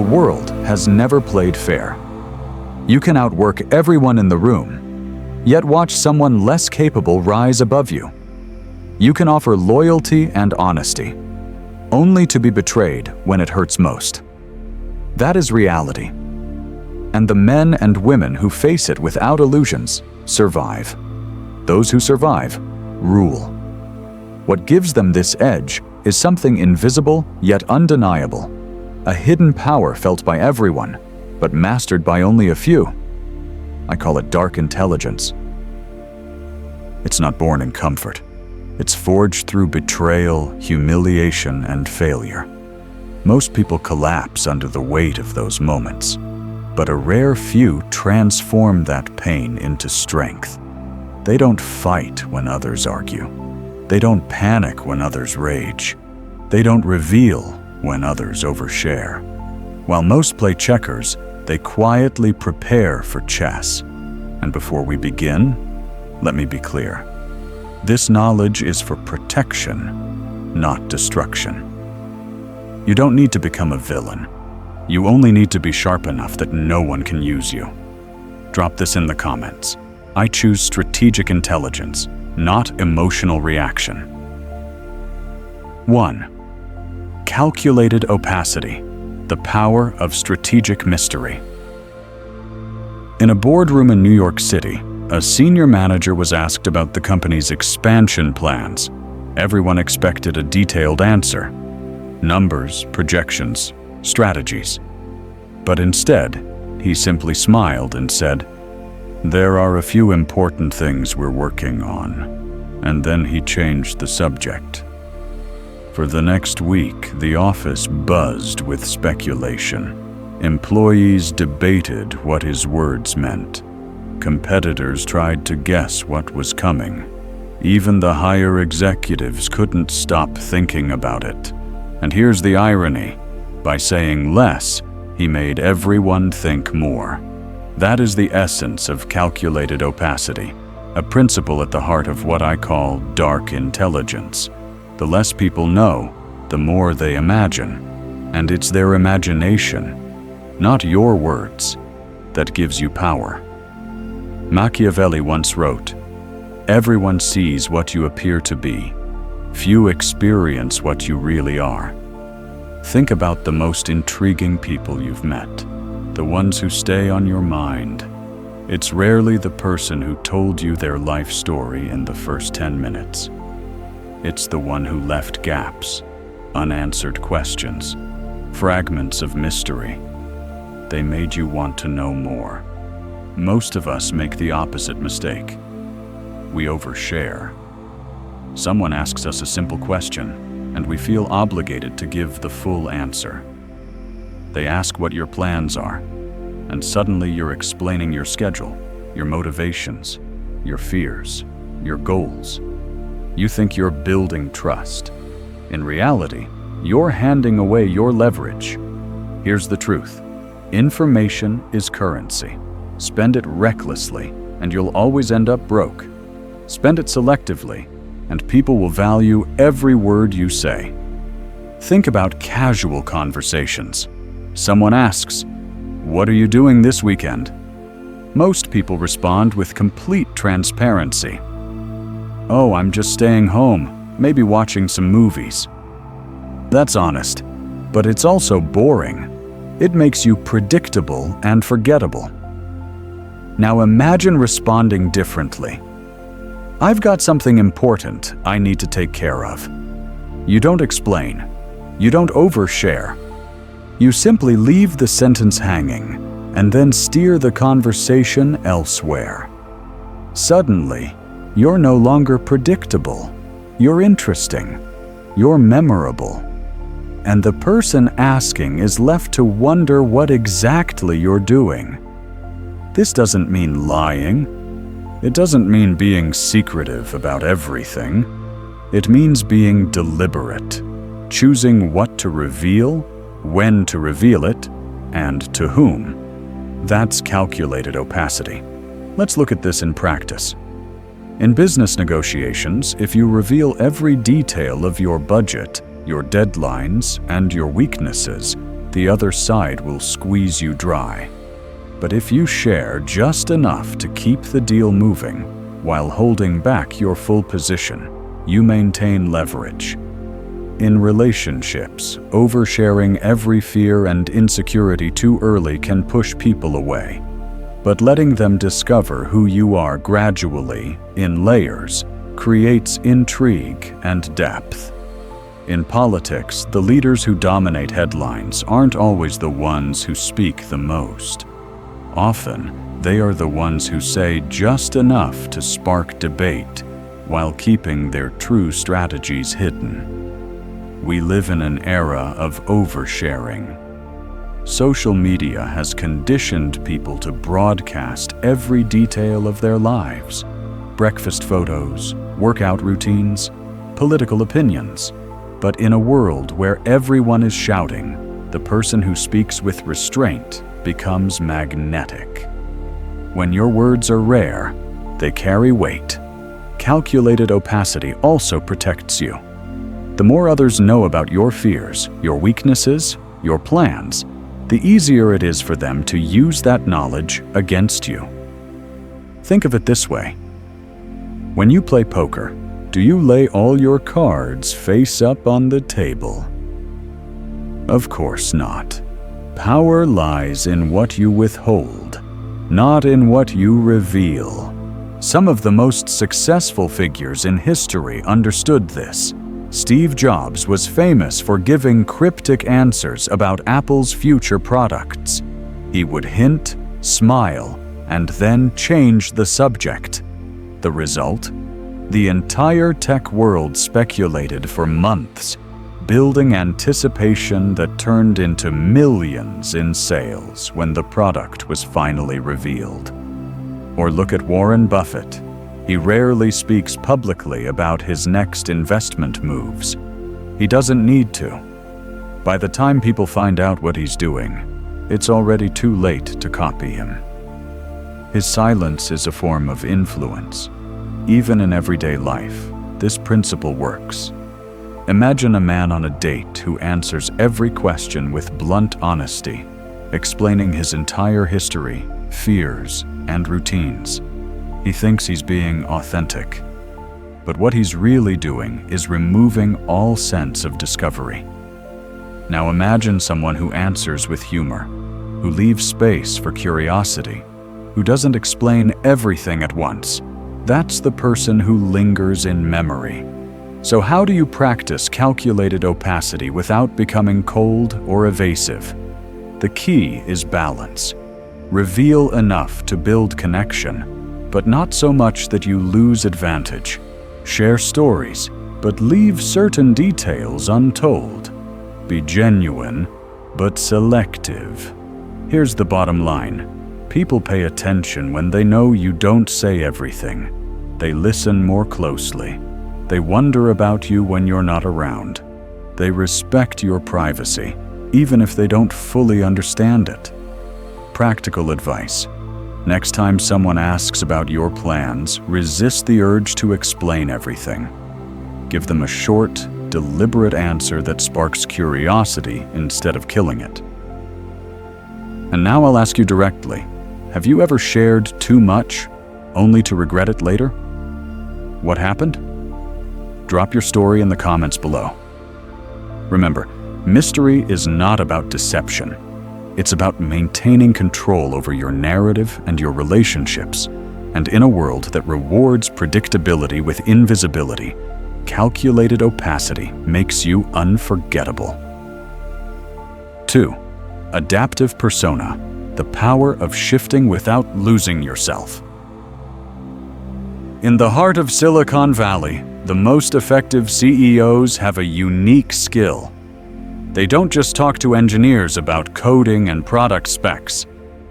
world has never played fair. You can outwork everyone in the room, yet watch someone less capable rise above you. You can offer loyalty and honesty, only to be betrayed when it hurts most. That is reality. And the men and women who face it without illusions survive. Those who survive rule. What gives them this edge is something invisible yet undeniable, a hidden power felt by everyone, but mastered by only a few. I call it dark intelligence. It's not born in comfort. It's forged through betrayal, humiliation, and failure. Most people collapse under the weight of those moments, but a rare few transform that pain into strength. They don't fight when others argue. They don't panic when others rage. They don't reveal when others overshare. While most play checkers, they quietly prepare for chess. And before we begin, let me be clear. This knowledge is for protection, not destruction. You don't need to become a villain. You only need to be sharp enough that no one can use you. Drop this in the comments. I choose strategic intelligence, not emotional reaction. 1. Calculated opacity, the power of strategic mystery. In a boardroom in New York City, a senior manager was asked about the company's expansion plans. Everyone expected a detailed answer. Numbers, projections, strategies. But instead, he simply smiled and said, "There are a few important things we're working on." And then he changed the subject. For the next week, the office buzzed with speculation. Employees debated what his words meant. Competitors tried to guess what was coming. Even the higher executives couldn't stop thinking about it. And here's the irony. By saying less, he made everyone think more. That is the essence of calculated opacity, a principle at the heart of what I call dark intelligence. The less people know, the more they imagine. And it's their imagination, not your words, that gives you power. Machiavelli once wrote, "Everyone sees what you appear to be. Few experience what you really are." Think about the most intriguing people you've met, the ones who stay on your mind. It's rarely the person who told you their life story in the first 10 minutes. It's the one who left gaps, unanswered questions, fragments of mystery. They made you want to know more. Most of us make the opposite mistake. We overshare. Someone asks us a simple question, and we feel obligated to give the full answer. They ask what your plans are, and suddenly you're explaining your schedule, your motivations, your fears, your goals. You think you're building trust. In reality, you're handing away your leverage. Here's the truth. Information is currency. Spend it recklessly, and you'll always end up broke. Spend it selectively, and people will value every word you say. Think about casual conversations. Someone asks, "What are you doing this weekend?" Most people respond with complete transparency. "Oh, I'm just staying home, maybe watching some movies." That's honest, but it's also boring. It makes you predictable and forgettable. Now imagine responding differently. "I've got something important I need to take care of." You don't explain. You don't overshare. You simply leave the sentence hanging and then steer the conversation elsewhere. Suddenly, you're no longer predictable. You're interesting. You're memorable. And the person asking is left to wonder what exactly you're doing. This doesn't mean lying. It doesn't mean being secretive about everything. It means being deliberate, choosing what to reveal, when to reveal it, and to whom. That's calculated opacity. Let's look at this in practice. In business negotiations, if you reveal every detail of your budget, your deadlines, and your weaknesses, the other side will squeeze you dry. But if you share just enough to keep the deal moving while holding back your full position, you maintain leverage. In relationships, oversharing every fear and insecurity too early can push people away. But letting them discover who you are gradually, in layers, creates intrigue and depth. In politics, the leaders who dominate headlines aren't always the ones who speak the most. Often, they are the ones who say just enough to spark debate while keeping their true strategies hidden. We live in an era of oversharing. Social media has conditioned people to broadcast every detail of their lives: breakfast photos, workout routines, political opinions. But in a world where everyone is shouting, the person who speaks with restraint becomes magnetic. When your words are rare, they carry weight. Calculated opacity also protects you. The more others know about your fears, your weaknesses, your plans, the easier it is for them to use that knowledge against you. Think of it this way. When you play poker, do you lay all your cards face up on the table? Of course not. Power lies in what you withhold, not in what you reveal. Some of the most successful figures in history understood this. Steve Jobs was famous for giving cryptic answers about Apple's future products. He would hint, smile, and then change the subject. The result? The entire tech world speculated for months, building anticipation that turned into millions in sales when the product was finally revealed. Or look at Warren Buffett. He rarely speaks publicly about his next investment moves. He doesn't need to. By the time people find out what he's doing, it's already too late to copy him. His silence is a form of influence. Even in everyday life, this principle works. Imagine a man on a date who answers every question with blunt honesty, explaining his entire history, fears, and routines. He thinks he's being authentic. But what he's really doing is removing all sense of discovery. Now imagine someone who answers with humor, who leaves space for curiosity, who doesn't explain everything at once. That's the person who lingers in memory. So how do you practice calculated opacity without becoming cold or evasive? The key is balance. Reveal enough to build connection, but not so much that you lose advantage. Share stories, but leave certain details untold. Be genuine, but selective. Here's the bottom line. People pay attention when they know you don't say everything. They listen more closely. They wonder about you when you're not around. They respect your privacy, even if they don't fully understand it. Practical advice. Next time someone asks about your plans, resist the urge to explain everything. Give them a short, deliberate answer that sparks curiosity instead of killing it. And now I'll ask you directly, have you ever shared too much, only to regret it later? What happened? Drop your story in the comments below. Remember, mystery is not about deception. It's about maintaining control over your narrative and your relationships. And in a world that rewards predictability with invisibility, calculated opacity makes you unforgettable. 2. Adaptive persona, the power of shifting without losing yourself. In the heart of Silicon Valley, the most effective CEOs have a unique skill. They don't just talk to engineers about coding and product specs.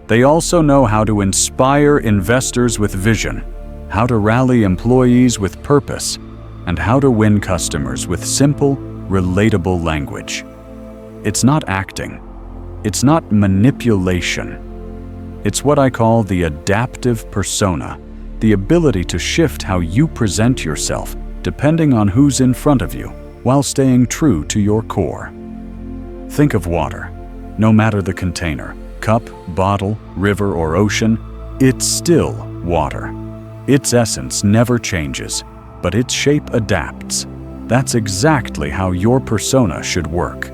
They also know how to inspire investors with vision, how to rally employees with purpose, and how to win customers with simple, relatable language. It's not acting. It's not manipulation. It's what I call the adaptive persona, the ability to shift how you present yourself depending on who's in front of you, while staying true to your core. Think of water. No matter the container, cup, bottle, river, or ocean, it's still water. Its essence never changes, but its shape adapts. That's exactly how your persona should work.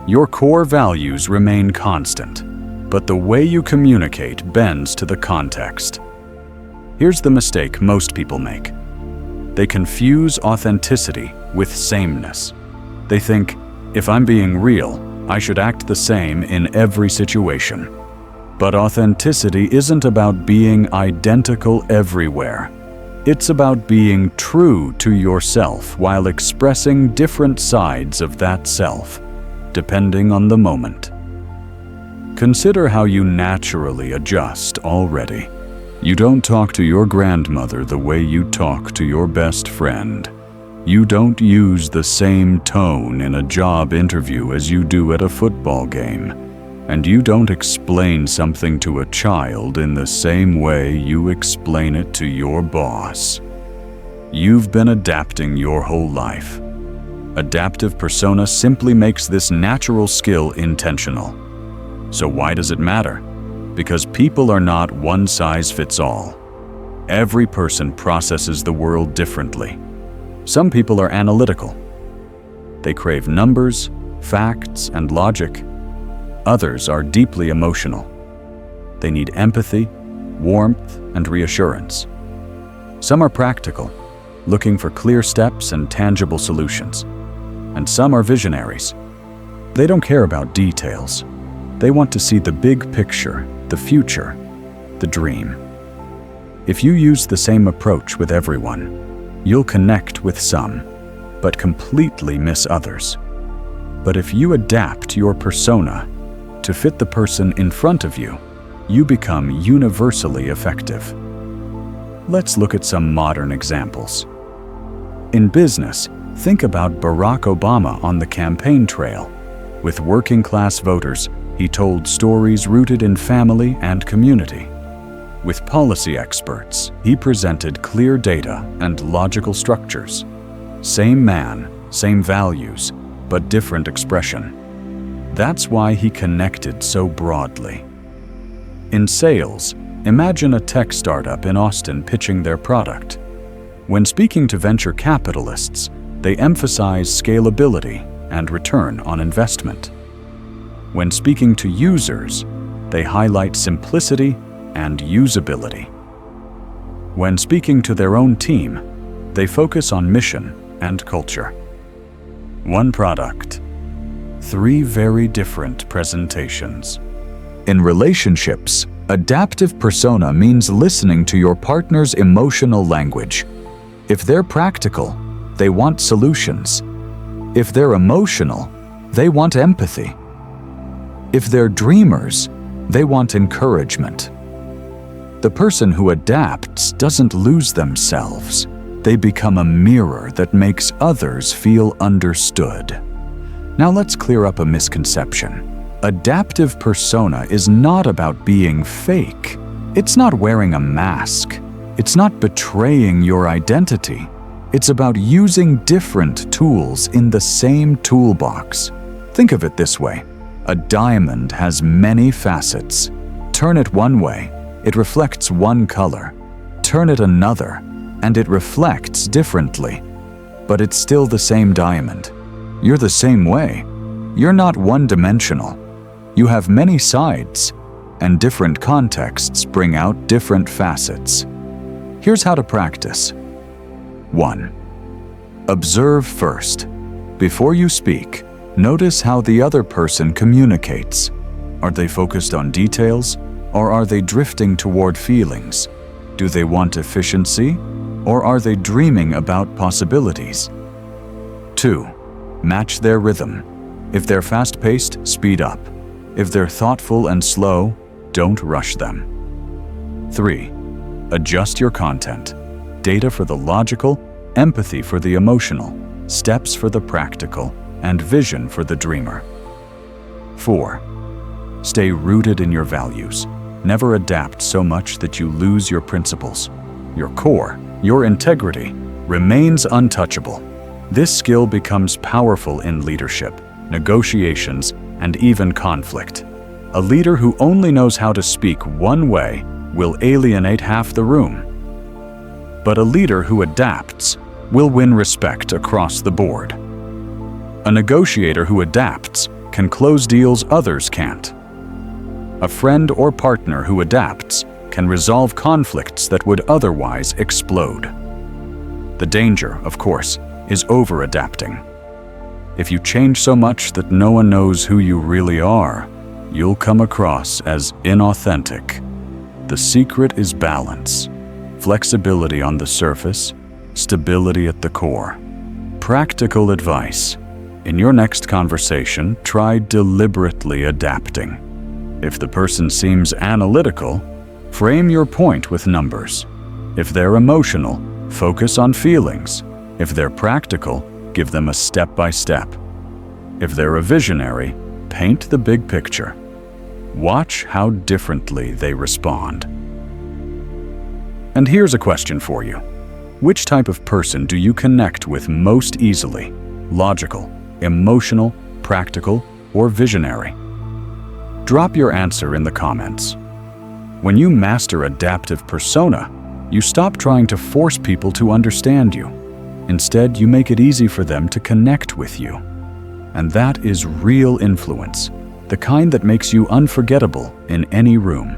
Your core values remain constant, but the way you communicate bends to the context. Here's the mistake most people make. They confuse authenticity with sameness. They think, if I'm being real, I should act the same in every situation. But authenticity isn't about being identical everywhere. It's about being true to yourself while expressing different sides of that self, depending on the moment. Consider how you naturally adjust already. You don't talk to your grandmother the way you talk to your best friend. You don't use the same tone in a job interview as you do at a football game. And you don't explain something to a child in the same way you explain it to your boss. You've been adapting your whole life. Adaptive persona simply makes this natural skill intentional. So why does it matter? Because people are not one size fits all. Every person processes the world differently. Some people are analytical. They crave numbers, facts, and logic. Others are deeply emotional. They need empathy, warmth, and reassurance. Some are practical, looking for clear steps and tangible solutions. And some are visionaries. They don't care about details. They want to see the big picture, the future, the dream. If you use the same approach with everyone, you'll connect with some, but completely miss others. But if you adapt your persona to fit the person in front of you, you become universally effective. Let's look at some modern examples. In business, think about Barack Obama on the campaign trail. With working-class voters, he told stories rooted in family and community. With policy experts, he presented clear data and logical structures. Same man, same values, but different expression. That's why he connected so broadly. In sales, imagine a tech startup in Austin pitching their product. When speaking to venture capitalists, they emphasize scalability and return on investment. When speaking to users, they highlight simplicity and usability. When speaking to their own team, they focus on mission and culture. One product, three very different presentations. In relationships, adaptive persona means listening to your partner's emotional language. If they're practical, they want solutions. If they're emotional, they want empathy. If they're dreamers, they want encouragement. The person who adapts doesn't lose themselves. They become a mirror that makes others feel understood. Now let's clear up a misconception. Adaptive persona is not about being fake. It's not wearing a mask. It's not betraying your identity. It's about using different tools in the same toolbox. Think of it this way. A diamond has many facets. Turn it one way, it reflects one color. Turn it another, and it reflects differently. But it's still the same diamond. You're the same way. You're not one-dimensional. You have many sides, and different contexts bring out different facets. Here's how to practice. 1. Observe first. Before you speak, notice how the other person communicates. Are they focused on details, or are they drifting toward feelings? Do they want efficiency, or are they dreaming about possibilities? 2. Match their rhythm. If they're fast-paced, speed up. If they're thoughtful and slow, don't rush them. 3. Adjust your content. Data for the logical, empathy for the emotional, steps for the practical, and vision for the dreamer. 4. Stay rooted in your values. Never adapt so much that you lose your principles. Your core, your integrity, remains untouchable. This skill becomes powerful in leadership, negotiations, and even conflict. A leader who only knows how to speak one way will alienate half the room. But a leader who adapts will win respect across the board. A negotiator who adapts can close deals others can't. A friend or partner who adapts can resolve conflicts that would otherwise explode. The danger, of course, is over-adapting. If you change so much that no one knows who you really are, you'll come across as inauthentic. The secret is balance, flexibility on the surface, stability at the core. Practical advice. In your next conversation, try deliberately adapting. If the person seems analytical, frame your point with numbers. If they're emotional, focus on feelings. If they're practical, give them a step-by-step. If they're a visionary, paint the big picture. Watch how differently they respond. And here's a question for you. Which type of person do you connect with most easily? Logical, emotional, practical, or visionary? Drop your answer in the comments. When you master adaptive persona, you stop trying to force people to understand you. Instead, you make it easy for them to connect with you. And that is real influence, the kind that makes you unforgettable in any room.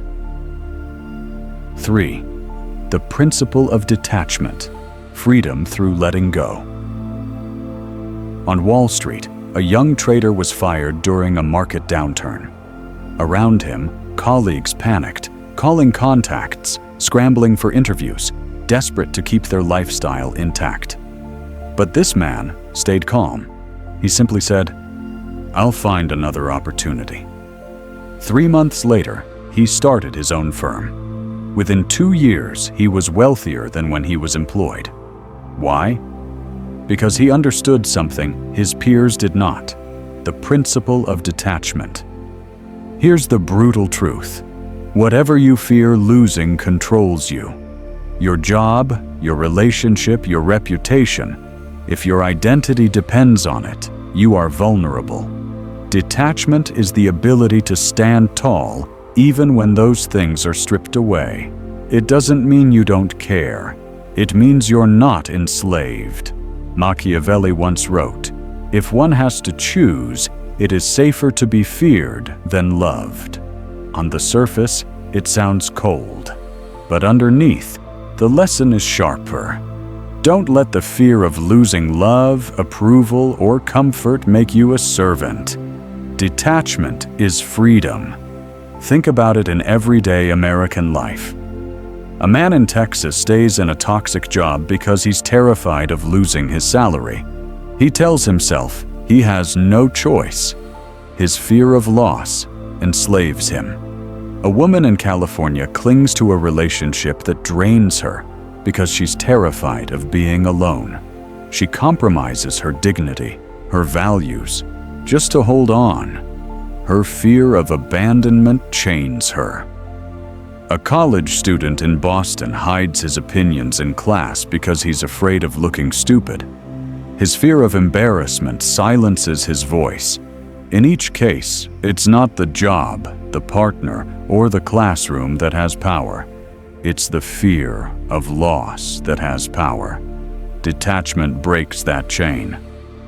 3. The principle of detachment, freedom through letting go. On Wall Street, a young trader was fired during a market downturn. Around him, colleagues panicked, calling contacts, scrambling for interviews, desperate to keep their lifestyle intact. But this man stayed calm. He simply said, "I'll find another opportunity." 3 months later, he started his own firm. Within 2 years, he was wealthier than when he was employed. Why? Because he understood something his peers did not: the principle of detachment. Here's the brutal truth. Whatever you fear losing controls you. Your job, your relationship, your reputation. If your identity depends on it, you are vulnerable. Detachment is the ability to stand tall even when those things are stripped away. It doesn't mean you don't care. It means you're not enslaved. Machiavelli once wrote, "If one has to choose, it is safer to be feared than loved." On the surface, it sounds cold, but underneath, the lesson is sharper. Don't let the fear of losing love, approval, or comfort make you a servant. Detachment is freedom. Think about it in everyday American life. A man in Texas stays in a toxic job because he's terrified of losing his salary. He tells himself he has no choice. His fear of loss enslaves him. A woman in California clings to a relationship that drains her because she's terrified of being alone. She compromises her dignity, her values, just to hold on. Her fear of abandonment chains her. A college student in Boston hides his opinions in class because he's afraid of looking stupid. His fear of embarrassment silences his voice. In each case, it's not the job, the partner, or the classroom that has power. It's the fear of loss that has power. Detachment breaks that chain.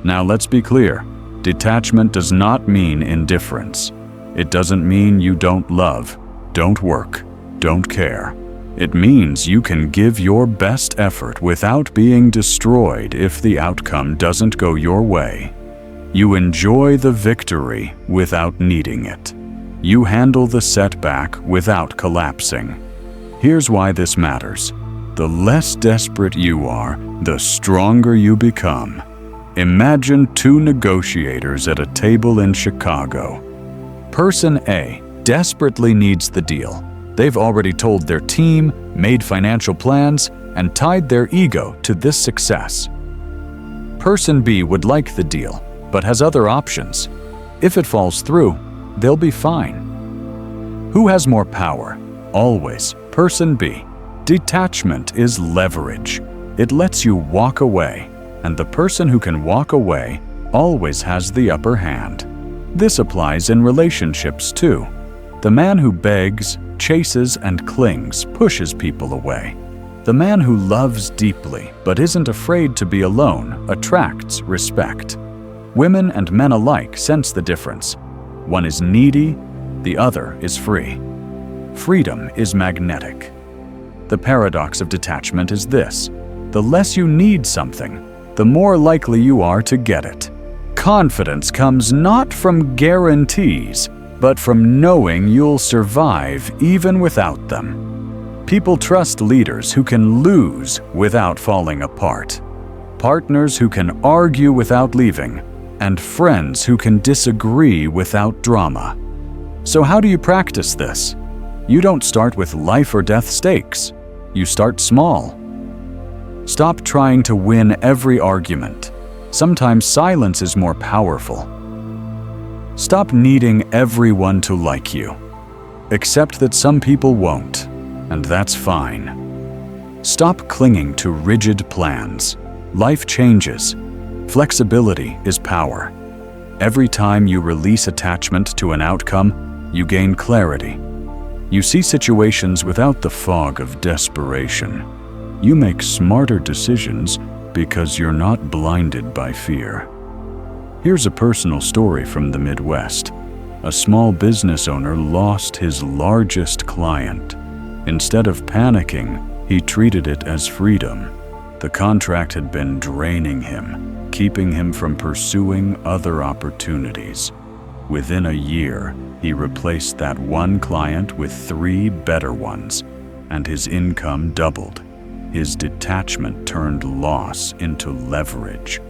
Now let's be clear. Detachment does not mean indifference. It doesn't mean you don't love, don't work, don't care. It means you can give your best effort without being destroyed if the outcome doesn't go your way. You enjoy the victory without needing it. You handle the setback without collapsing. Here's why this matters. The less desperate you are, the stronger you become. Imagine 2 negotiators at a table in Chicago. Person A desperately needs the deal. They've already told their team, made financial plans, and tied their ego to this success. Person B would like the deal, but has other options. If it falls through, they'll be fine. Who has more power? Always person B. Detachment is leverage. It lets you walk away, and the person who can walk away always has the upper hand. This applies in relationships too. The man who begs, chases, and clings pushes people away. The man who loves deeply but isn't afraid to be alone attracts respect. Women and men alike sense the difference. One is needy, the other is free. Freedom is magnetic. The paradox of detachment is this: the less you need something, the more likely you are to get it. Confidence comes not from guarantees, but from knowing you'll survive even without them. People trust leaders who can lose without falling apart, partners who can argue without leaving, and friends who can disagree without drama. So how do you practice this? You don't start with life or death stakes. You start small. Stop trying to win every argument. Sometimes silence is more powerful. Stop needing everyone to like you. Accept that some people won't, and that's fine. Stop clinging to rigid plans. Life changes. Flexibility is power. Every time you release attachment to an outcome, you gain clarity. You see situations without the fog of desperation. You make smarter decisions because you're not blinded by fear. Here's a personal story from the Midwest. A small business owner lost his largest client. Instead of panicking, he treated it as freedom. The contract had been draining him, keeping him from pursuing other opportunities. Within a year, he replaced that one client with 3 better ones, and his income doubled. His detachment turned loss into leverage.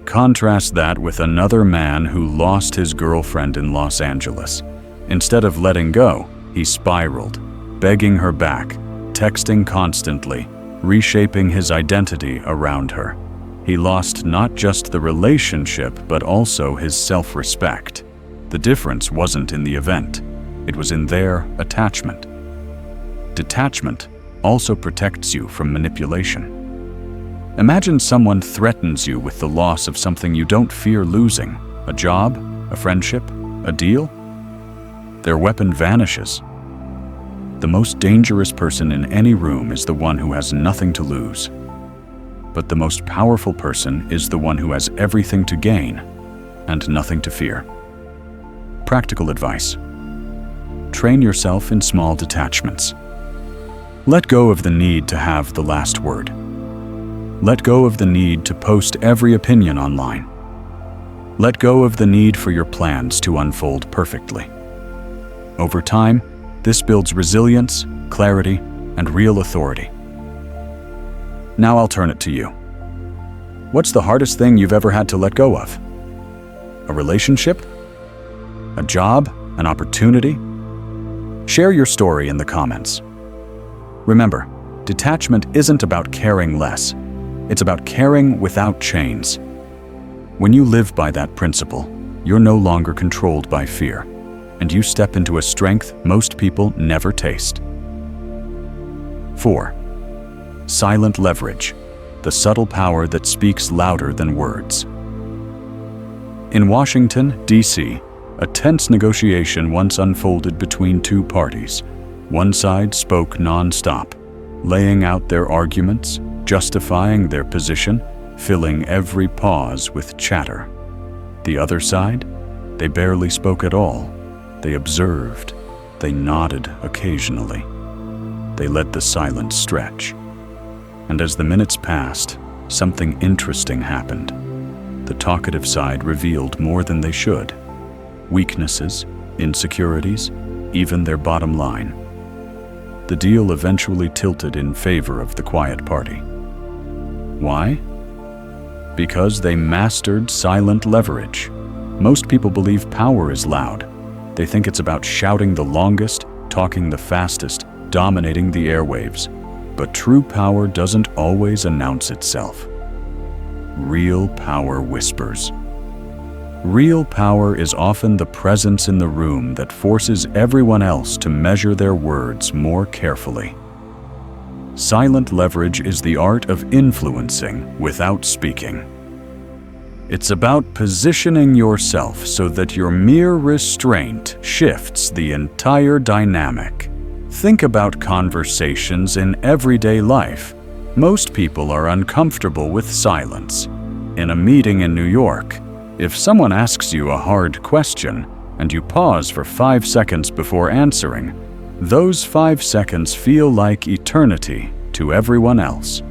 Contrast that with another man who lost his girlfriend in Los Angeles. Instead of letting go, he spiraled, begging her back, texting constantly, reshaping his identity around her. He lost not just the relationship, but also his self-respect. The difference wasn't in the event, it was in their attachment. Detachment also protects you from manipulation. Imagine someone threatens you with the loss of something you don't fear losing: a job, a friendship, a deal. Their weapon vanishes. The most dangerous person in any room is the one who has nothing to lose. But the most powerful person is the one who has everything to gain and nothing to fear. Practical advice: train yourself in small detachments. Let go of the need to have the last word. Let go of the need to post every opinion online. Let go of the need for your plans to unfold perfectly. Over time, this builds resilience, clarity, and real authority. Now I'll turn it to you. What's the hardest thing you've ever had to let go of? A relationship? A job? An opportunity? Share your story in the comments. Remember, detachment isn't about caring less. It's about caring without chains. When you live by that principle, you're no longer controlled by fear, and you step into a strength most people never taste. 4. Silent leverage, the subtle power that speaks louder than words. In Washington, D.C., a tense negotiation once unfolded between 2 parties. One side spoke non-stop, laying out their arguments, justifying their position, filling every pause with chatter. The other side? They barely spoke at all. They observed. They nodded occasionally. They let the silence stretch. And as the minutes passed, something interesting happened. The talkative side revealed more than they should. Weaknesses, insecurities, even their bottom line. The deal eventually tilted in favor of the quiet party. Why? Because they mastered silent leverage. Most people believe power is loud. They think it's about shouting the longest, talking the fastest, dominating the airwaves. But true power doesn't always announce itself. Real power whispers. Real power is often the presence in the room that forces everyone else to measure their words more carefully. Silent leverage is the art of influencing without speaking. It's about positioning yourself so that your mere restraint shifts the entire dynamic. Think about conversations in everyday life. Most people are uncomfortable with silence. In a meeting in New York, if someone asks you a hard question and you pause for 5 seconds before answering, those 5 seconds feel like eternity to everyone else.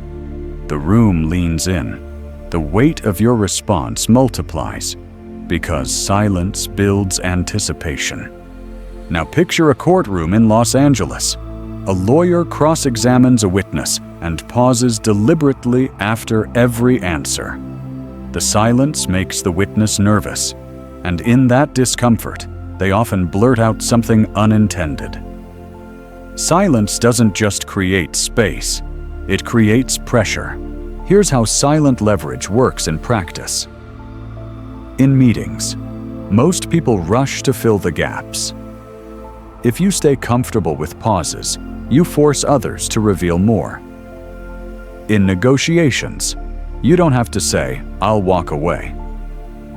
The room leans in. The weight of your response multiplies because silence builds anticipation. Now picture a courtroom in Los Angeles. A lawyer cross-examines a witness and pauses deliberately after every answer. The silence makes the witness nervous, and in that discomfort, they often blurt out something unintended. Silence doesn't just create space, it creates pressure. Here's how silent leverage works in practice. In meetings, most people rush to fill the gaps. If you stay comfortable with pauses, you force others to reveal more. In negotiations, you don't have to say, "I'll walk away."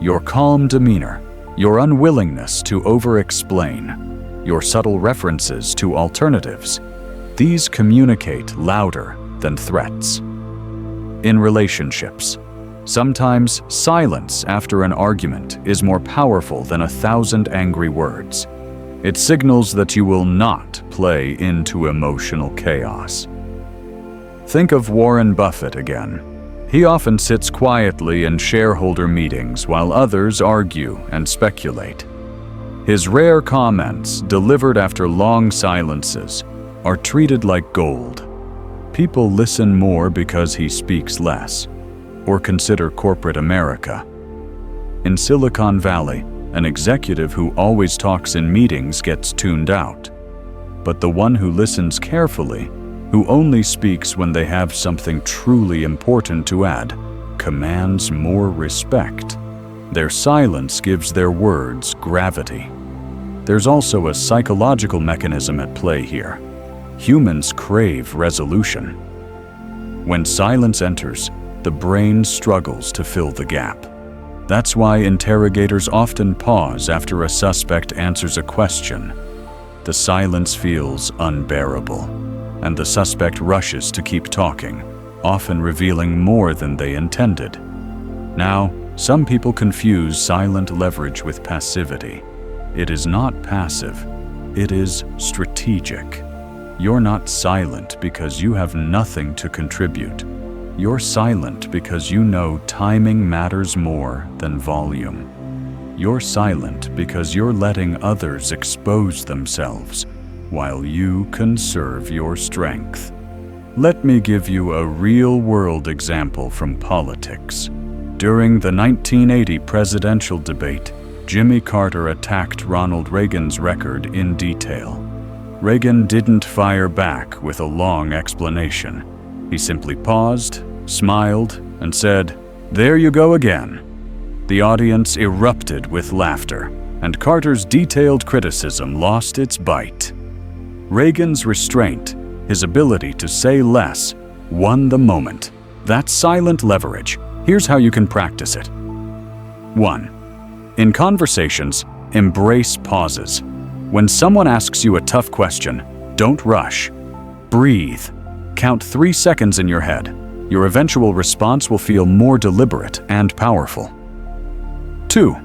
Your calm demeanor, your unwillingness to over-explain, your subtle references to alternatives, these communicate louder than threats. In relationships, sometimes silence after an argument is more powerful than 1,000 angry words. It signals that you will not play into emotional chaos. Think of Warren Buffett again. He often sits quietly in shareholder meetings while others argue and speculate. His rare comments, delivered after long silences, are treated like gold. People listen more because he speaks less, or consider corporate America. In Silicon Valley, an executive who always talks in meetings gets tuned out. But the one who listens carefully, who only speaks when they have something truly important to add, commands more respect. Their silence gives their words gravity. There's also a psychological mechanism at play here. Humans crave resolution. When silence enters, the brain struggles to fill the gap. That's why interrogators often pause after a suspect answers a question. The silence feels unbearable, and the suspect rushes to keep talking, often revealing more than they intended. Now, some people confuse silent leverage with passivity. It is not passive, it is strategic. You're not silent because you have nothing to contribute. You're silent because you know timing matters more than volume. You're silent because you're letting others expose themselves while you conserve your strength. Let me give you a real-world example from politics. During the 1980 presidential debate, Jimmy Carter attacked Ronald Reagan's record in detail. Reagan didn't fire back with a long explanation. He simply paused, smiled, and said, "There you go again." The audience erupted with laughter, and Carter's detailed criticism lost its bite. Reagan's restraint, his ability to say less, won the moment. That's silent leverage. Here's how you can practice it. 1. In conversations, embrace pauses. When someone asks you a tough question, don't rush. Breathe. Count 3 seconds in your head. Your eventual response will feel more deliberate and powerful. 2.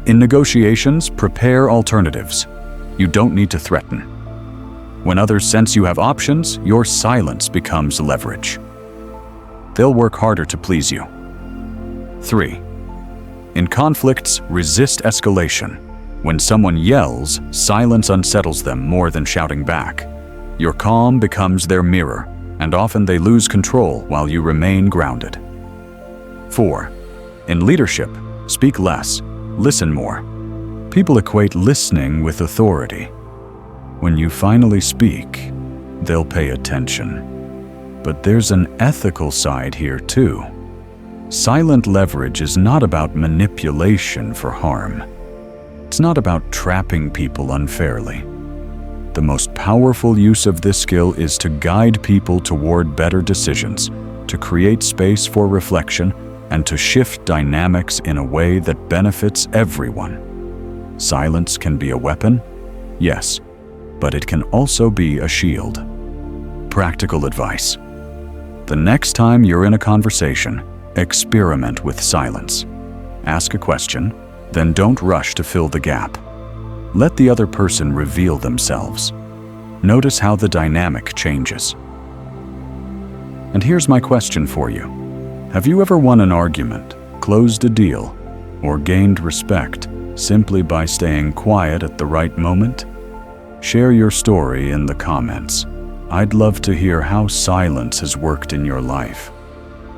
In negotiations, prepare alternatives. You don't need to threaten. When others sense you have options, your silence becomes leverage. They'll work harder to please you. 3. In conflicts, resist escalation. When someone yells, silence unsettles them more than shouting back. Your calm becomes their mirror, and often they lose control while you remain grounded. 4. In leadership, speak less, listen more. People equate listening with authority. When you finally speak, they'll pay attention. But there's an ethical side here too. Silent leverage is not about manipulation for harm. It's not about trapping people unfairly. The most powerful use of this skill is to guide people toward better decisions, to create space for reflection, and to shift dynamics in a way that benefits everyone. Silence can be a weapon, yes, but it can also be a shield. Practical advice. The next time you're in a conversation, experiment with silence. Ask a question, then don't rush to fill the gap. Let the other person reveal themselves. Notice how the dynamic changes. And here's my question for you. Have you ever won an argument, closed a deal, or gained respect simply by staying quiet at the right moment? Share your story in the comments. I'd love to hear how silence has worked in your life.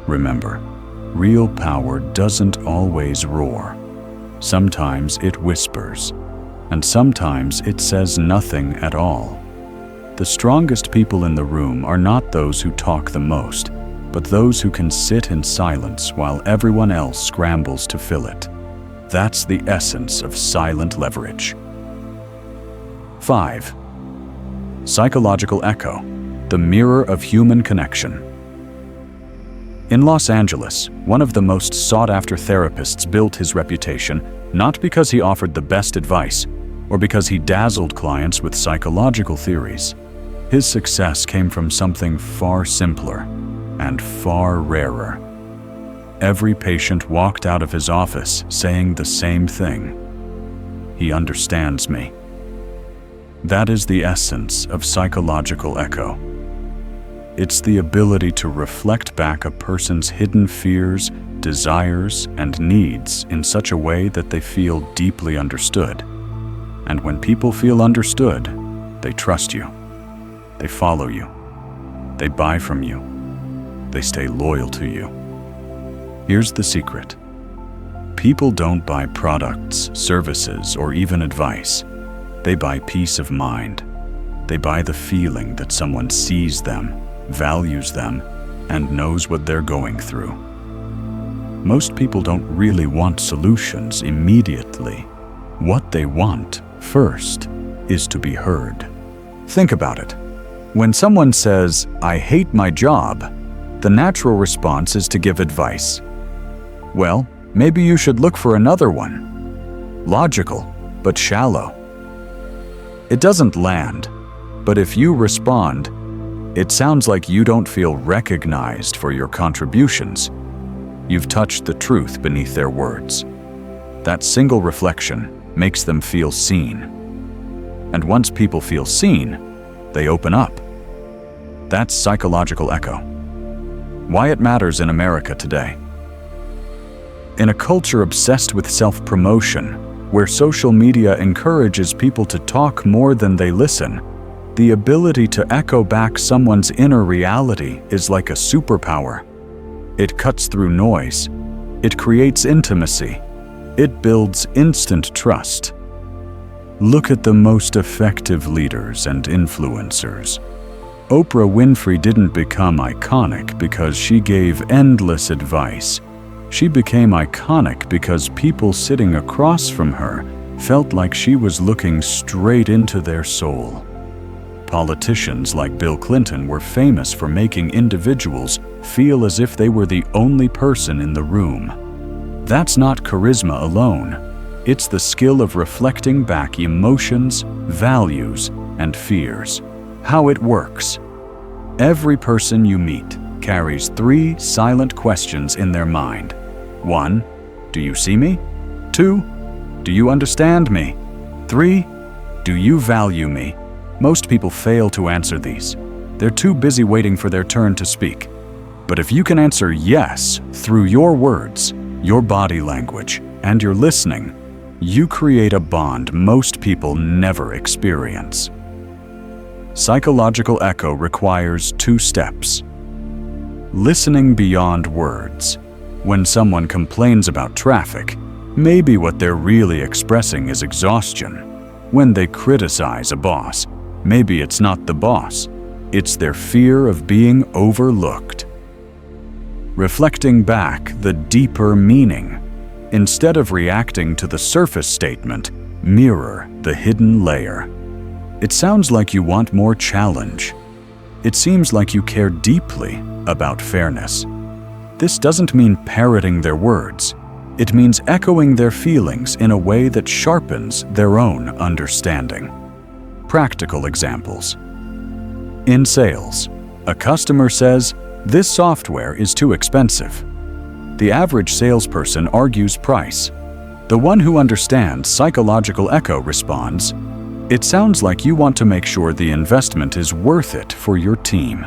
Remember, real power doesn't always roar. Sometimes it whispers, and sometimes it says nothing at all. The strongest people in the room are not those who talk the most, but those who can sit in silence while everyone else scrambles to fill it. That's the essence of silent leverage. 5. Psychological echo, the mirror of human connection. In Los Angeles, one of the most sought-after therapists built his reputation not because he offered the best advice or because he dazzled clients with psychological theories. His success came from something far simpler and far rarer. Every patient walked out of his office saying the same thing: "He understands me." That is the essence of psychological echo. It's the ability to reflect back a person's hidden fears, desires, and needs in such a way that they feel deeply understood. And when people feel understood, they trust you. They follow you. They buy from you. They stay loyal to you. Here's the secret. People don't buy products, services, or even advice. They buy peace of mind. They buy the feeling that someone sees them, values them, and knows what they're going through. Most people don't really want solutions immediately. What they want first is to be heard. Think about it. When someone says, "I hate my job," the natural response is to give advice. Well, maybe you should look for another one. Logical, but shallow. It doesn't land, but if you respond, it sounds like you don't feel recognized for your contributions. You've touched the truth beneath their words. That single reflection makes them feel seen. And once people feel seen, they open up. That's psychological echo. Why it matters in America today. In a culture obsessed with self-promotion, where social media encourages people to talk more than they listen, the ability to echo back someone's inner reality is like a superpower. It cuts through noise. It creates intimacy. It builds instant trust. Look at the most effective leaders and influencers. Oprah Winfrey didn't become iconic because she gave endless advice. She became iconic because people sitting across from her felt like she was looking straight into their soul. Politicians like Bill Clinton were famous for making individuals feel as if they were the only person in the room. That's not charisma alone. It's the skill of reflecting back emotions, values, and fears. How it works. Every person you meet carries 3 silent questions in their mind. 1. Do you see me? 2. Do you understand me? 3. Do you value me? Most people fail to answer these. They're too busy waiting for their turn to speak. But if you can answer yes through your words, your body language, and your listening, you create a bond most people never experience. Psychological echo requires 2 steps. Listening beyond words. When someone complains about traffic, maybe what they're really expressing is exhaustion. When they criticize a boss, maybe it's not the boss, it's their fear of being overlooked. Reflecting back the deeper meaning. Instead of reacting to the surface statement, mirror the hidden layer. It sounds like you want more challenge. It seems like you care deeply about fairness. This doesn't mean parroting their words. It means echoing their feelings in a way that sharpens their own understanding. Practical examples. In sales, a customer says, "This software is too expensive." The average salesperson argues price. The one who understands psychological echo responds, "It sounds like you want to make sure the investment is worth it for your team."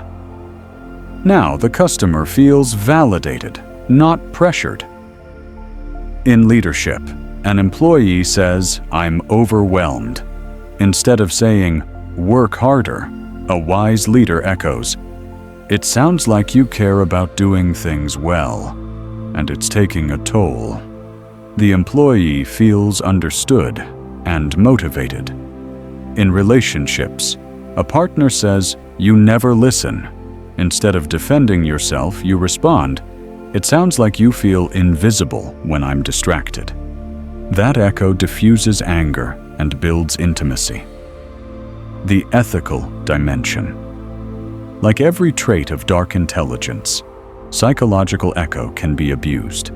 Now the customer feels validated, not pressured. In leadership, an employee says, "I'm overwhelmed." Instead of saying, "Work harder," a wise leader echoes, "It sounds like you care about doing things well, and it's taking a toll." The employee feels understood and motivated. In relationships, a partner says, "You never listen." Instead of defending yourself, you respond, "It sounds like you feel invisible when I'm distracted." That echo diffuses anger and builds intimacy. The ethical dimension. Like every trait of dark intelligence, psychological echo can be abused.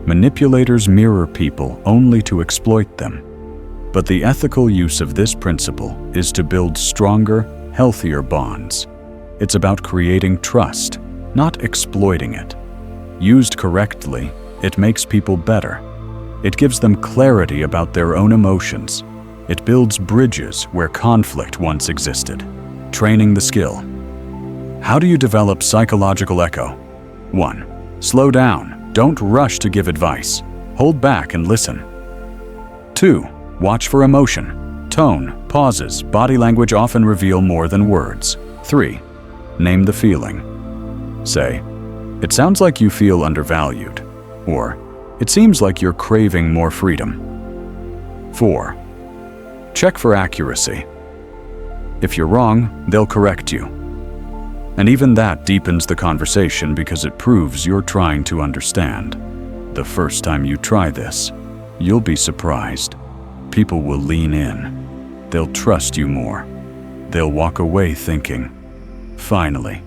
Manipulators mirror people only to exploit them. But the ethical use of this principle is to build stronger, healthier bonds. It's about creating trust, not exploiting it. Used correctly, it makes people better. It gives them clarity about their own emotions. It builds bridges where conflict once existed. Training the skill. How do you develop psychological echo? 1. Slow down. Don't rush to give advice. Hold back and listen. 2. Watch for emotion. Tone, pauses, body language often reveal more than words. 3. Name the feeling. Say, "It sounds like you feel undervalued," or "It seems like you're craving more freedom." 4. Check for accuracy. If you're wrong, they'll correct you. And even that deepens the conversation because it proves you're trying to understand. The first time you try this, you'll be surprised. People will lean in. They'll trust you more. They'll walk away thinking, "Finally,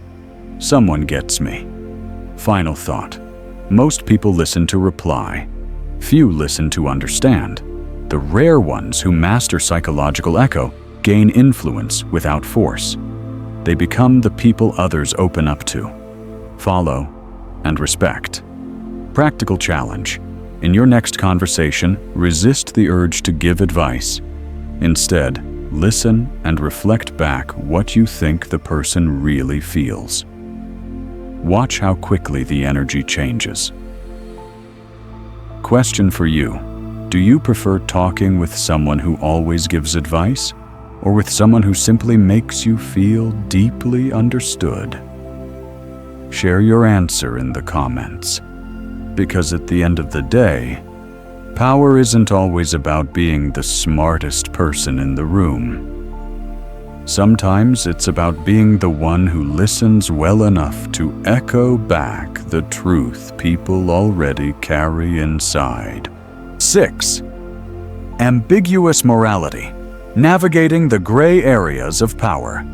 someone gets me." Final thought. Most people listen to reply. Few listen to understand. The rare ones who master psychological echo gain influence without force. They become the people others open up to, follow, and respect. Practical challenge. In your next conversation, resist the urge to give advice. Instead, listen and reflect back what you think the person really feels. Watch how quickly the energy changes. Question for you. Do you prefer talking with someone who always gives advice, or with someone who simply makes you feel deeply understood? Share your answer in the comments. Because at the end of the day, power isn't always about being the smartest person in the room. Sometimes it's about being the one who listens well enough to echo back the truth people already carry inside. 6. Ambiguous morality. Navigating the gray areas of power.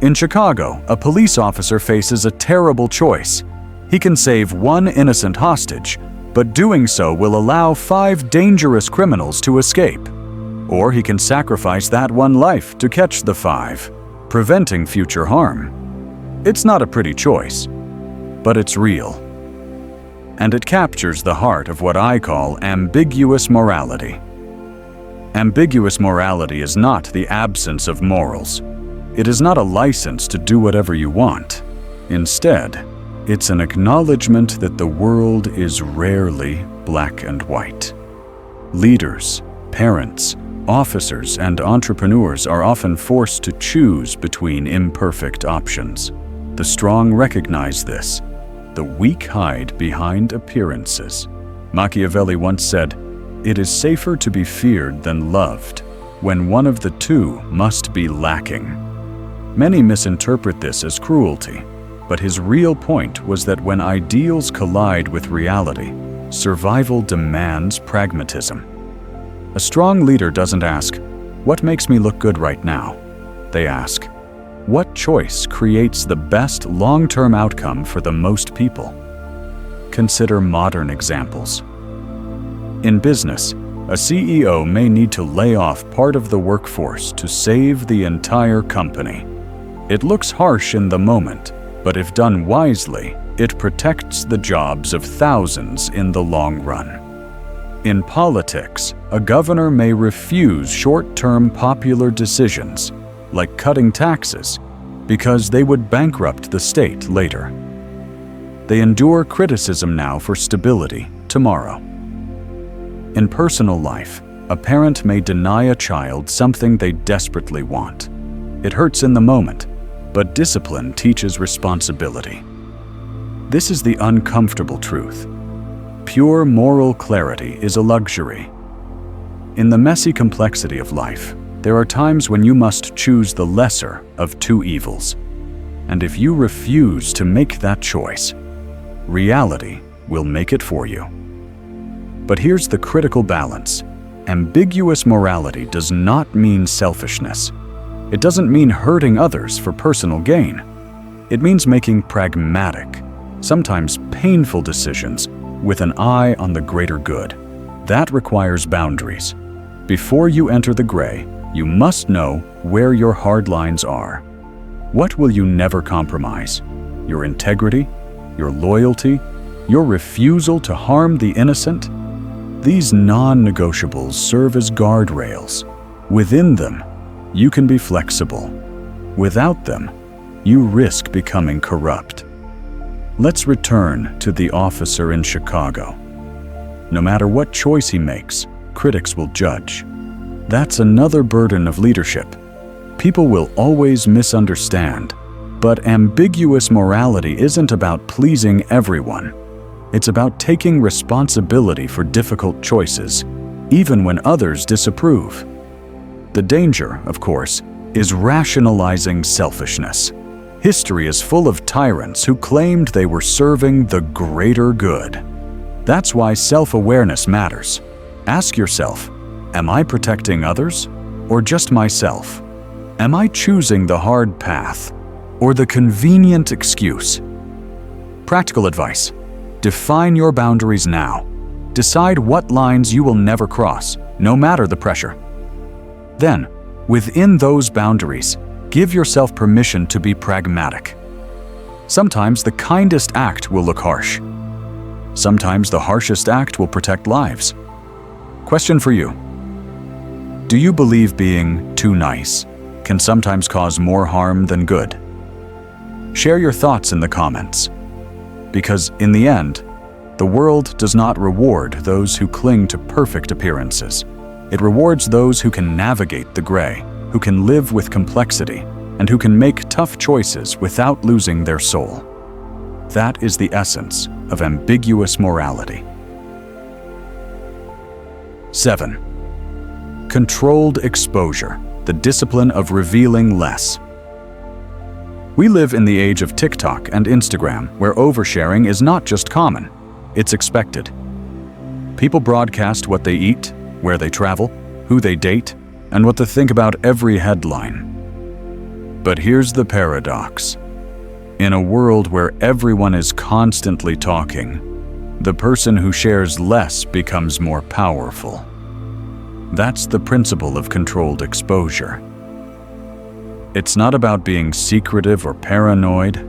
In Chicago, a police officer faces a terrible choice. He can save one innocent hostage, but doing so will allow 5 dangerous criminals to escape. Or he can sacrifice that one life to catch the 5, preventing future harm. It's not a pretty choice, but it's real. And it captures the heart of what I call ambiguous morality. Ambiguous morality is not the absence of morals. It is not a license to do whatever you want. Instead, it's an acknowledgement that the world is rarely black and white. Leaders, parents, officers, and entrepreneurs are often forced to choose between imperfect options. The strong recognize this. The weak hide behind appearances. Machiavelli once said, "It is safer to be feared than loved, when one of the two must be lacking." Many misinterpret this as cruelty, but his real point was that when ideals collide with reality, survival demands pragmatism. A strong leader doesn't ask, "What makes me look good right now?" They ask, What choice creates the best long-term outcome for the most people? Consider modern examples. In business, a CEO may need to lay off part of the workforce to save the entire company. It looks harsh in the moment, but if done wisely, it protects the jobs of thousands in the long run. In politics, a governor may refuse short-term popular decisions, like cutting taxes, because they would bankrupt the state later. They endure criticism now for stability tomorrow. In personal life, a parent may deny a child something they desperately want. It hurts in the moment, but discipline teaches responsibility. This is the uncomfortable truth. Pure moral clarity is a luxury. In the messy complexity of life, there are times when you must choose the lesser of two evils. And if you refuse to make that choice, reality will make it for you. But here's the critical balance. Ambiguous morality does not mean selfishness. It doesn't mean hurting others for personal gain. It means making pragmatic, sometimes painful decisions with an eye on the greater good. That requires boundaries. Before you enter the gray, you must know where your hard lines are. What will you never compromise? Your integrity? Your loyalty? Your refusal to harm the innocent? These non-negotiables serve as guardrails. Within them, you can be flexible. Without them, you risk becoming corrupt. Let's return to the officer in Chicago. No matter what choice he makes, critics will judge. That's another burden of leadership. People will always misunderstand, but ambiguous morality isn't about pleasing everyone. It's about taking responsibility for difficult choices, even when others disapprove. The danger, of course, is rationalizing selfishness. History is full of tyrants who claimed they were serving the greater good. That's why self-awareness matters. Ask yourself, am I protecting others or just myself? Am I choosing the hard path or the convenient excuse? Practical advice. Define your boundaries now. Decide what lines you will never cross, no matter the pressure. Then, within those boundaries, give yourself permission to be pragmatic. Sometimes the kindest act will look harsh. Sometimes the harshest act will protect lives. Question for you. Do you believe being too nice can sometimes cause more harm than good? Share your thoughts in the comments. Because in the end, the world does not reward those who cling to perfect appearances. It rewards those who can navigate the gray, who can live with complexity, and who can make tough choices without losing their soul. That is the essence of ambiguous morality. 7. Controlled exposure, the discipline of revealing less. We live in the age of TikTok and Instagram, where oversharing is not just common, it's expected. People broadcast what they eat, where they travel, who they date, and what to think about every headline. But here's the paradox. In a world where everyone is constantly talking, the person who shares less becomes more powerful. That's the principle of controlled exposure. It's not about being secretive or paranoid.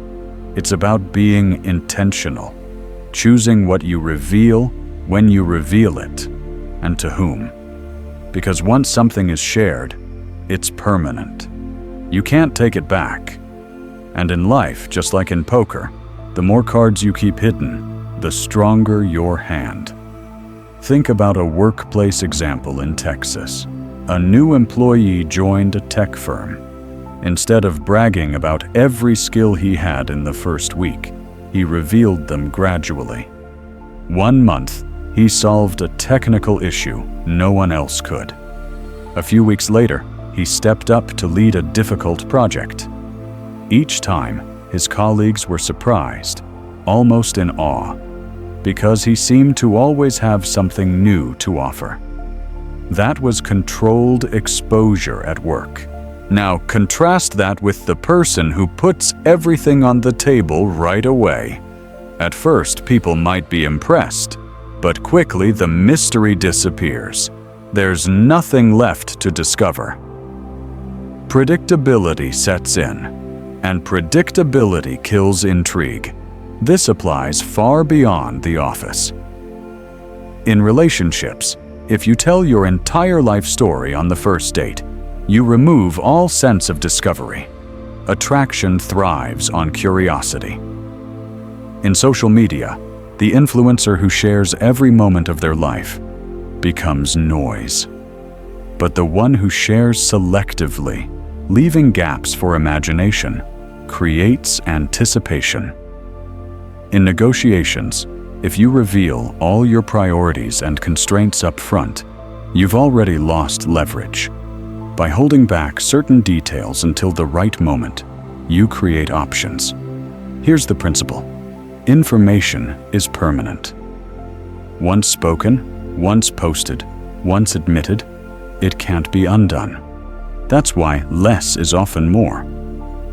It's about being intentional, choosing what you reveal, when you reveal it, and to whom. Because once something is shared, it's permanent. You can't take it back. And in life, just like in poker, the more cards you keep hidden, the stronger your hand. Think about a workplace example in Texas. A new employee joined a tech firm. Instead of bragging about every skill he had in the first week, he revealed them gradually. 1 month, he solved a technical issue no one else could. A few weeks later, he stepped up to lead a difficult project. Each time, his colleagues were surprised, almost in awe, because he seemed to always have something new to offer. That was controlled exposure at work. Now contrast that with the person who puts everything on the table right away. At first, people might be impressed, but quickly the mystery disappears. There's nothing left to discover. Predictability sets in, and predictability kills intrigue. This applies far beyond the office. In relationships, if you tell your entire life story on the first date, you remove all sense of discovery. Attraction thrives on curiosity. In social media, the influencer who shares every moment of their life becomes noise. But the one who shares selectively, leaving gaps for imagination, creates anticipation. In negotiations, if you reveal all your priorities and constraints up front, you've already lost leverage. By holding back certain details until the right moment, you create options. Here's the principle. Information is permanent. Once spoken, once posted, once admitted, it can't be undone. That's why less is often more.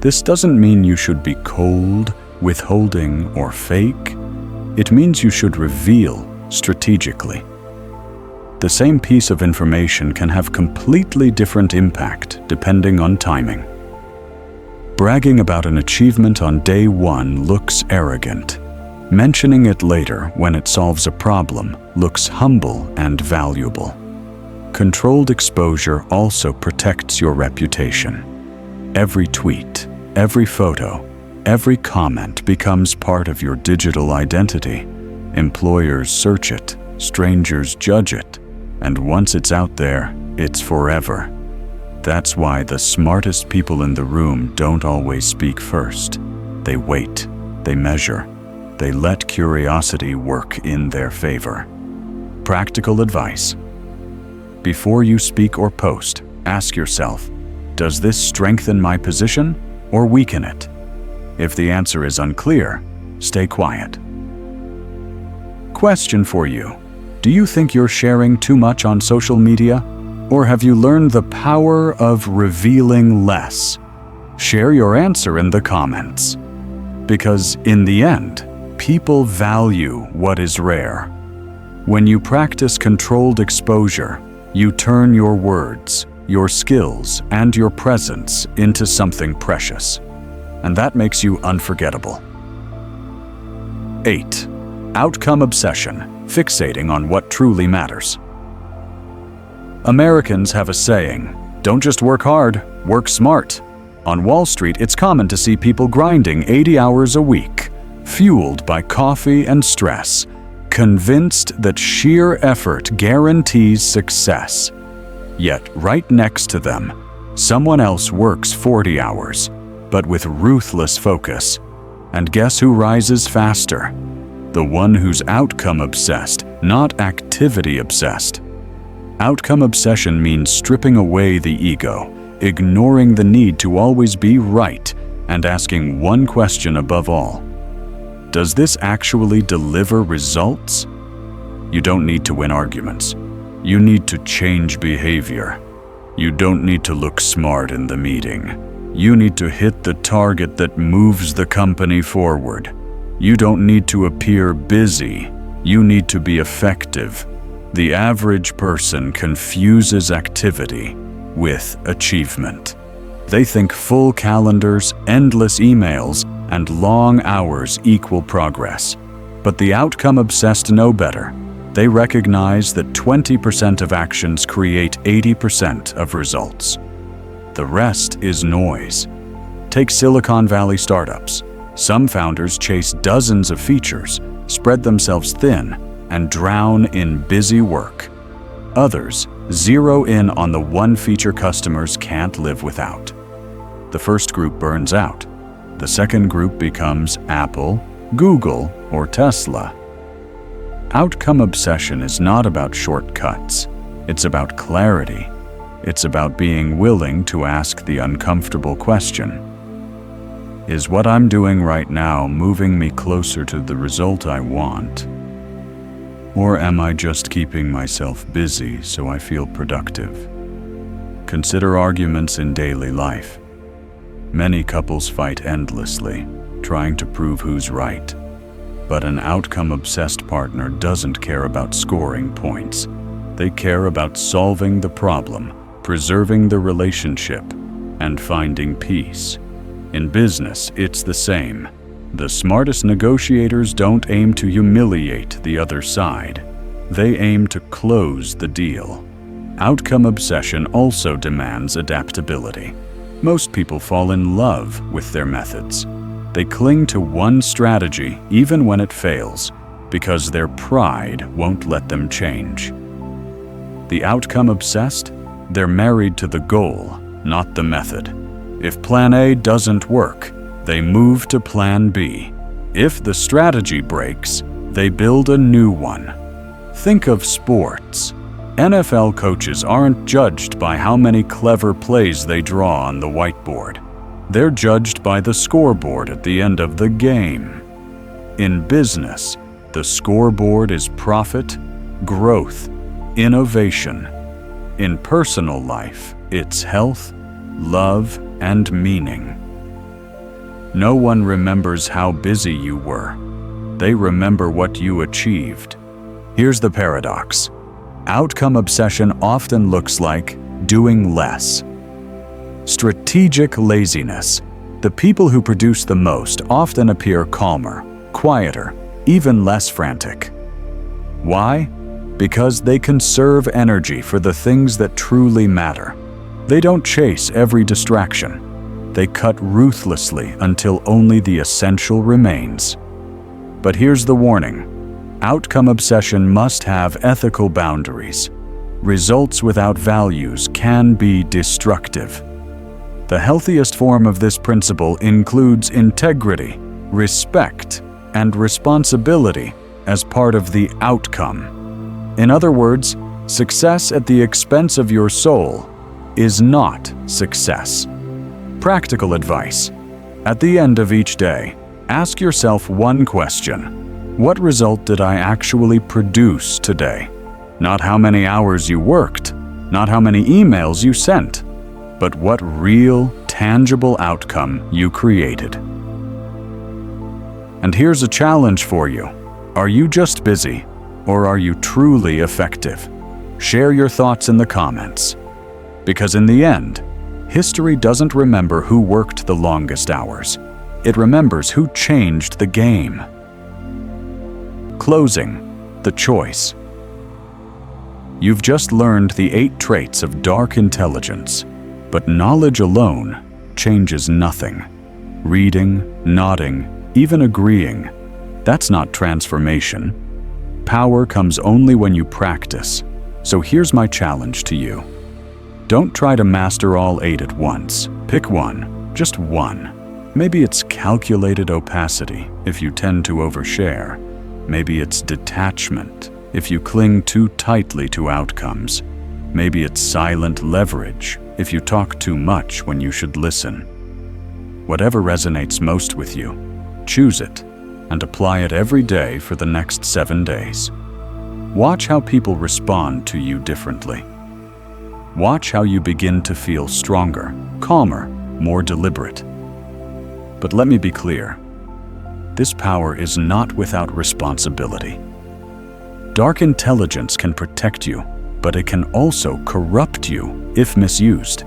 This doesn't mean you should be cold, withholding, or fake. It means you should reveal strategically. The same piece of information can have completely different impact depending on timing. Bragging about an achievement on day one looks arrogant. Mentioning it later when it solves a problem looks humble and valuable. Controlled exposure also protects your reputation. Every tweet, every photo, every comment becomes part of your digital identity. Employers search it, strangers judge it, and once it's out there, it's forever. That's why the smartest people in the room don't always speak first. They wait, they measure, they let curiosity work in their favor. Practical advice. Before you speak or post, ask yourself, does this strengthen my position or weaken it? If the answer is unclear, stay quiet. Question for you. Do you think you're sharing too much on social media? Or have you learned the power of revealing less? Share your answer in the comments. Because in the end, people value what is rare. When you practice controlled exposure, you turn your words, your skills, and your presence into something precious. And that makes you unforgettable. 8. Outcome obsession. Fixating on what truly matters. Americans have a saying, don't just work hard, work smart. On Wall Street, it's common to see people grinding 80 hours a week, fueled by coffee and stress, convinced that sheer effort guarantees success. Yet, right next to them, someone else works 40 hours, but with ruthless focus. And guess who rises faster? The one who's outcome obsessed, not activity obsessed. Outcome obsession means stripping away the ego, ignoring the need to always be right, and asking one question above all. Does this actually deliver results? You don't need to win arguments. You need to change behavior. You don't need to look smart in the meeting. You need to hit the target that moves the company forward. You don't need to appear busy. You need to be effective. The average person confuses activity with achievement. They think full calendars, endless emails, and long hours equal progress. But the outcome-obsessed know better. They recognize that 20% of actions create 80% of results. The rest is noise. Take Silicon Valley startups. Some founders chase dozens of features, spread themselves thin, and drown in busy work. Others zero in on the one feature customers can't live without. The first group burns out. The second group becomes Apple, Google, or Tesla. Outcome obsession is not about shortcuts. It's about clarity. It's about being willing to ask the uncomfortable question. Is what I'm doing right now moving me closer to the result I want? Or am I just keeping myself busy so I feel productive? Consider arguments in daily life. Many couples fight endlessly, trying to prove who's right. But an outcome-obsessed partner doesn't care about scoring points. They care about solving the problem, preserving the relationship, and finding peace. In business, it's the same. The smartest negotiators don't aim to humiliate the other side. They aim to close the deal. Outcome obsession also demands adaptability. Most people fall in love with their methods. They cling to one strategy even when it fails, because their pride won't let them change. The outcome obsessed? They're married to the goal, not the method. If plan A doesn't work, they move to plan B. If the strategy breaks, they build a new one. Think of sports. NFL coaches aren't judged by how many clever plays they draw on the whiteboard. They're judged by the scoreboard at the end of the game. In business, the scoreboard is profit, growth, innovation. In personal life, it's health, love, and meaning. No one remembers how busy you were. They remember what you achieved. Here's the paradox. Outcome obsession often looks like doing less. Strategic laziness. The people who produce the most often appear calmer, quieter, even less frantic. Why? Because they conserve energy for the things that truly matter. They don't chase every distraction. They cut ruthlessly until only the essential remains. But here's the warning. Outcome obsession must have ethical boundaries. Results without values can be destructive. The healthiest form of this principle includes integrity, respect, and responsibility as part of the outcome. In other words, success at the expense of your soul is not success. Practical advice. At the end of each day, ask yourself one question. What result did I actually produce today? Not how many hours you worked, not how many emails you sent, but what real, tangible outcome you created. And here's a challenge for you. Are you just busy, or are you truly effective? Share your thoughts in the comments. Because in the end, history doesn't remember who worked the longest hours. It remembers who changed the game. Closing, the choice. You've just learned the 8 traits of dark intelligence, but knowledge alone changes nothing. Reading, nodding, even agreeing, that's not transformation. Power comes only when you practice. So here's my challenge to you. Don't try to master all 8 at once. Pick one, just one. Maybe it's calculated opacity if you tend to overshare. Maybe it's detachment if you cling too tightly to outcomes. Maybe it's silent leverage if you talk too much when you should listen. Whatever resonates most with you, choose it and apply it every day for the next 7 days. Watch how people respond to you differently. Watch how you begin to feel stronger, calmer, more deliberate. But let me be clear. This power is not without responsibility. Dark intelligence can protect you, but it can also corrupt you if misused.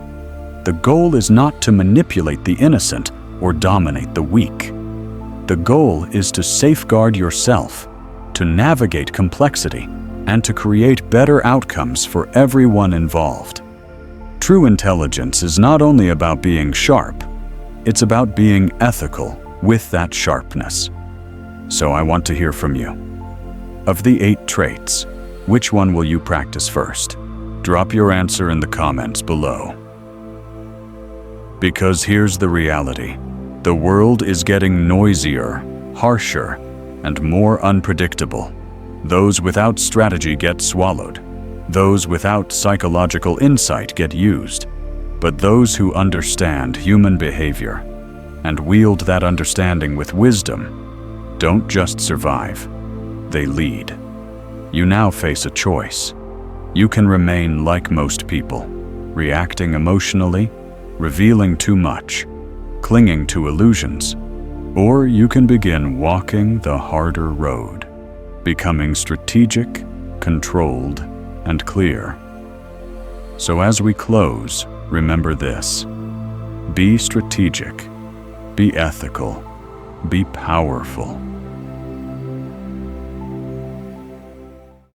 The goal is not to manipulate the innocent or dominate the weak. The goal is to safeguard yourself, to navigate complexity, and to create better outcomes for everyone involved. True intelligence is not only about being sharp, it's about being ethical with that sharpness. So I want to hear from you. Of the 8 traits, which one will you practice first? Drop your answer in the comments below. Because here's the reality. The world is getting noisier, harsher, and more unpredictable. Those without strategy get swallowed. Those without psychological insight get used. But those who understand human behavior and wield that understanding with wisdom don't just survive, they lead. You now face a choice. You can remain like most people, reacting emotionally, revealing too much, clinging to illusions. Or you can begin walking the harder road, becoming strategic, controlled, and clear. So as we close, remember this: be strategic, be ethical, be powerful,